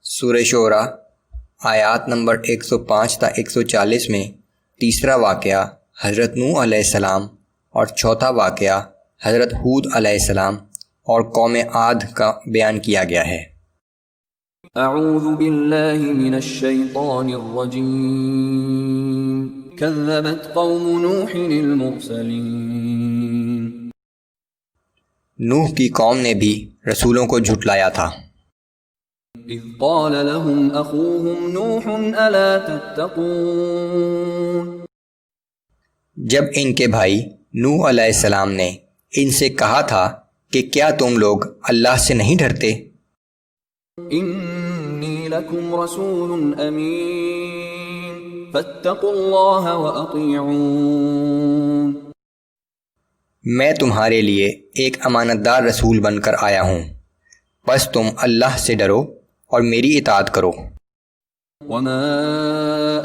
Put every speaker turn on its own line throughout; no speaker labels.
سورہ شعراء آیات نمبر 105 تا 140 میں تیسرا واقعہ حضرت نوح علیہ السلام اور چوتھا واقعہ حضرت ہود علیہ السلام اور قوم عاد کا بیان کیا گیا ہے۔
اعوذ باللہ من الشیطان الرجیم کذبت قوم نوح المرسلین۔
نوح کی قوم نے بھی رسولوں کو جھٹلایا تھا۔
اذ قال لهم اخوهم نوح الا تتقون۔
جب ان کے بھائی نوح علیہ السلام نے ان سے کہا تھا کہ کیا تم لوگ اللہ سے نہیں ڈرتے؟
انی لکم رسول امین فاتقوا اللہ واطیعون۔
میں تمہارے لیے ایک امانت دار رسول بن کر آیا ہوں، بس تم اللہ سے ڈرو اور میری اطاعت کرو۔
وما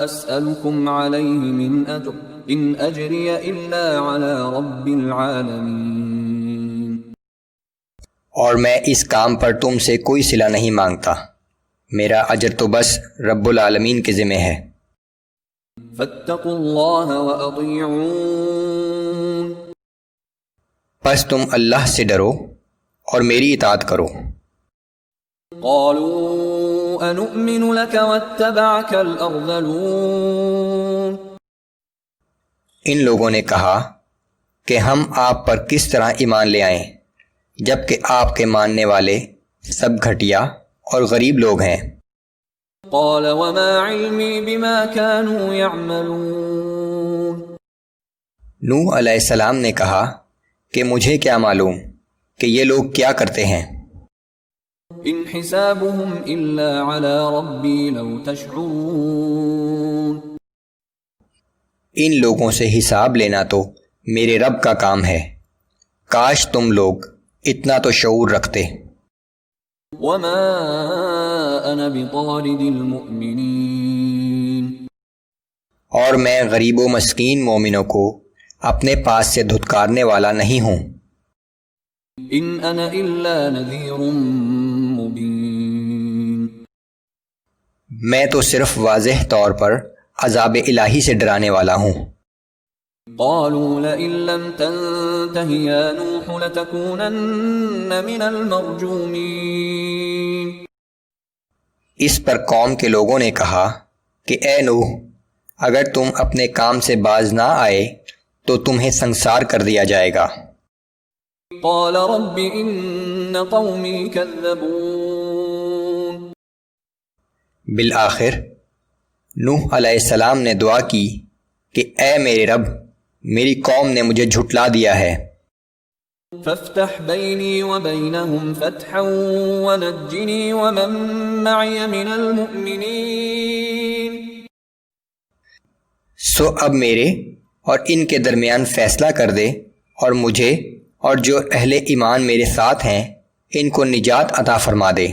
اسألكم علیہ من اجر ان اجری الا علی رب العالمین۔
اور میں اس کام پر تم سے کوئی صلہ نہیں مانگتا، میرا اجر تو بس رب العالمین کے ذمہ ہے۔
فاتقوا اللہ واطیعون۔
بس تم اللہ سے ڈرو اور میری اطاعت کرو۔
قالوا انؤمن لك واتبعك الارذلون۔
ان لوگوں نے کہا کہ ہم آپ پر کس طرح ایمان لے آئیں جبکہ آپ کے ماننے والے سب گھٹیا اور غریب لوگ ہیں۔
قال وما علمی بما كانوا يعملون۔
نوح علیہ السلام نے کہا کہ مجھے کیا معلوم کہ یہ لوگ کیا کرتے ہیں۔
ان حسابهم الا على ربی لو تشعرون۔
ان لوگوں سے حساب لینا تو میرے رب کا کام ہے، کاش تم لوگ اتنا تو شعور رکھتے۔
وما انا بطارد المؤمنین۔
اور میں غریب و مسکین مومنوں کو اپنے پاس سے دھتکارنے والا نہیں ہوں۔
ان انا الا نذیر مبین۔
میں تو صرف واضح طور پر عذاب الہی سے ڈرانے والا ہوں۔
قالوا لئن لم تنته يا نوح لتكونن من المرجومین۔
اس پر قوم کے لوگوں نے کہا کہ اے نوح، اگر تم اپنے کام سے باز نہ آئے تو تمہیں سنسار کر دیا جائے گا۔
قال رب ان قومی کذبون۔
بالآخر نوح علیہ السلام نے دعا کی کہ اے میرے رب، میری قوم نے مجھے جھٹلا دیا ہے۔
فافتح بینی وبینہم فتحا ونجنی ومن معی من المؤمنین۔
سو اب میرے اور ان کے درمیان فیصلہ کر دے اور مجھے اور جو اہل ایمان میرے ساتھ ہیں ان کو نجات عطا فرما دے۔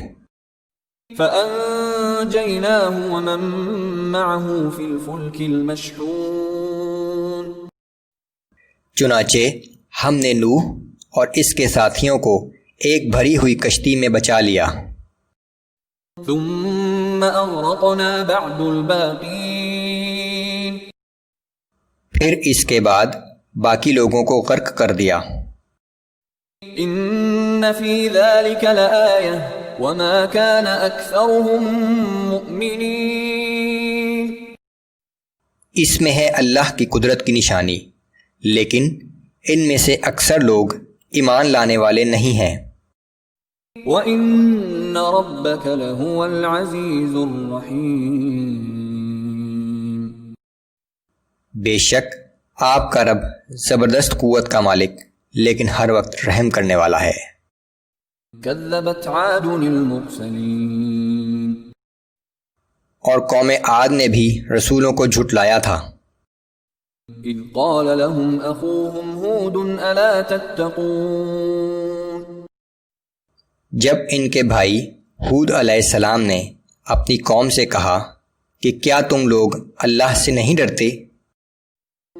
فَأَنْجَيْنَاهُ وَمَن مَّعَهُ فِي الْفُلْكِ الْمَشْحُونِ۔
چنانچہ ہم نے نوح اور اس کے ساتھیوں کو ایک بھری ہوئی کشتی میں بچا لیا۔
ثُمَّ أَغْرَقْنَا بَعْدُ الْبَاقِينَ۔
پھر اس کے بعد باقی لوگوں کو غرق کر دیا۔
إِنَّ فِي ذَلِكَ لَآيَةً وَمَا كَانَ أَكْثَرُهُم مُؤْمِنِينَ۔
اس میں ہے اللہ کی قدرت کی نشانی، لیکن ان میں سے اکثر لوگ ایمان لانے والے نہیں ہیں۔
وَإِنَّ رَبَّكَ لَهُوَ الْعَزِيزُ الرَّحِيمُ۔
بے شک آپ کا رب زبردست قوت کا مالک لیکن ہر وقت رحم کرنے والا ہے۔
كذبت عاد المرسلین۔
اور قوم عاد نے بھی رسولوں کو جھٹلایا تھا۔
اذ قال لهم اخوهم ہود الا تتقون۔
جب ان کے بھائی ہود علیہ السلام نے اپنی قوم سے کہا کہ کیا تم لوگ اللہ سے نہیں ڈرتے؟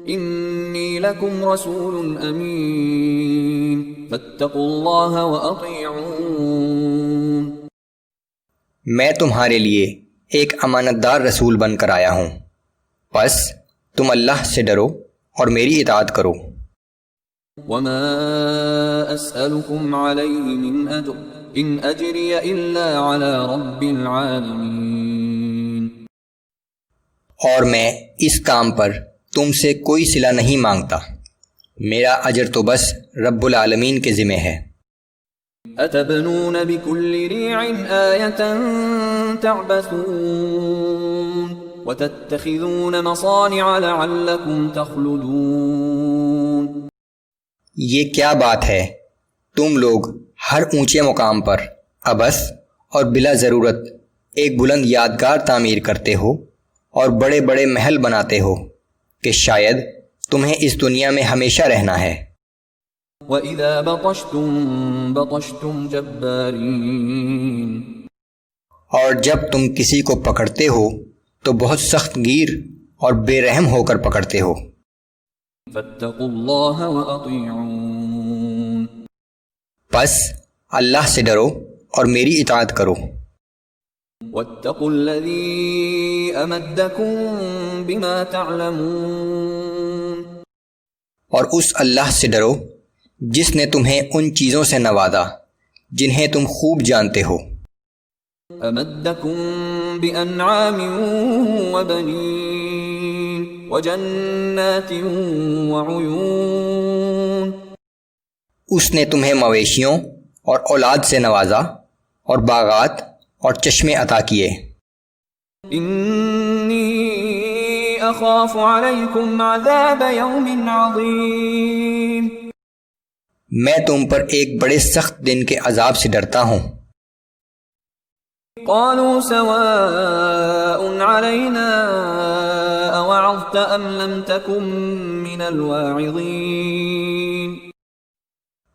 انی لکم رسول امین فاتقوا اللہ واطیعون۔
میں تمہارے لیے ایک امانت دار رسول بن کر آیا ہوں، پس تم اللہ سے ڈرو اور میری اطاعت کرو۔
وما أسألكم عليه من أجر إن أجري إلا على رب العالمين۔
اور میں اس کام پر تم سے کوئی صلہ نہیں مانگتا، میرا اجر تو بس رب العالمین کے ذمہ ہے۔
أتبنون بكل ريع آية تعبثون وتتخذون مصانع لعلكم تخلدون۔
یہ کیا بات ہے، تم لوگ ہر اونچے مقام پر عبث اور بلا ضرورت ایک بلند یادگار تعمیر کرتے ہو اور بڑے بڑے محل بناتے ہو کہ شاید تمہیں اس دنیا میں ہمیشہ رہنا ہے۔
وَإِذَا بَطَشْتُمْ بَطَشْتُمْ جَبَّارِينَ۔
اور جب تم کسی کو پکڑتے ہو تو بہت سخت گیر اور بے رحم ہو کر پکڑتے ہو۔
فَاتَّقُوا اللَّهَ وَأَطِيعُونَ۔
پس اللہ سے ڈرو اور میری اطاعت کرو۔
وَاتَّقُوا الَّذِي أَمَدَّكُم بِمَا تَعْلَمُونَ۔
اور اس اللہ سے ڈرو جس نے تمہیں ان چیزوں سے نوازا جنہیں تم خوب جانتے ہو۔
أَمَدَّكُم بِأَنْعَامٍ وَبَنِينَ وَجَنَّاتٍ وَعُيُونٍ۔
اس نے تمہیں مویشیوں اور اولاد سے نوازا اور باغات اور چشمے عطا کیے۔
إِنِّي أَخَافُ عَلَيْكُمْ عَذَابَ يَوْمٍ عَظِيمٍ۔
میں تم پر ایک بڑے سخت دن کے عذاب سے ڈرتا ہوں۔
قالوا سواء علينا أوعظت أم لم تكن من الواعظين۔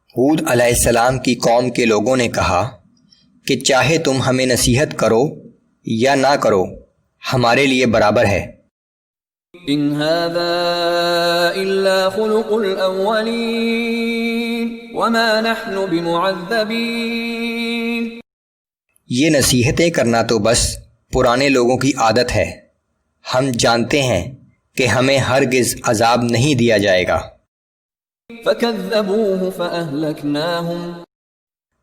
ہود علیہ السلام کی قوم کے لوگوں نے کہا کہ چاہے تم ہمیں نصیحت کرو یا نہ کرو ہمارے لیے برابر ہے۔
إن هذا إلا خلق الأولين وما نحن بمعذبين۔
یہ نصیحتیں کرنا تو بس پرانے لوگوں کی عادت ہے، ہم جانتے ہیں کہ ہمیں ہرگز عذاب نہیں دیا جائے گا۔
فكذبوه فأهلكناهم۔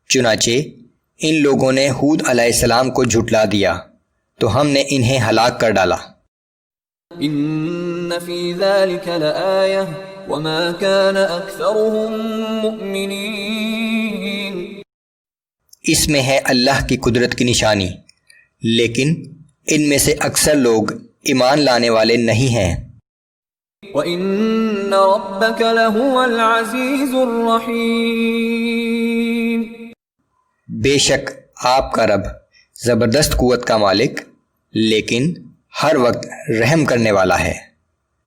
چنانچہ ان لوگوں نے ہود علیہ السلام کو جھٹلا دیا تو ہم نے انہیں ہلاک کر ڈالا۔
إن في ذلك لآية وما كان أكثرهم مؤمنين۔
اس میں ہے اللہ کی قدرت کی نشانی، لیکن ان میں سے اکثر لوگ ایمان لانے والے نہیں ہیں۔
وَإِنَّ رَبَّكَ لَهُوَ الْعَزِيزُ الرَّحِيمُ۔
بے شک آپ کا رب زبردست قوت کا مالک لیکن ہر وقت رحم کرنے والا ہے۔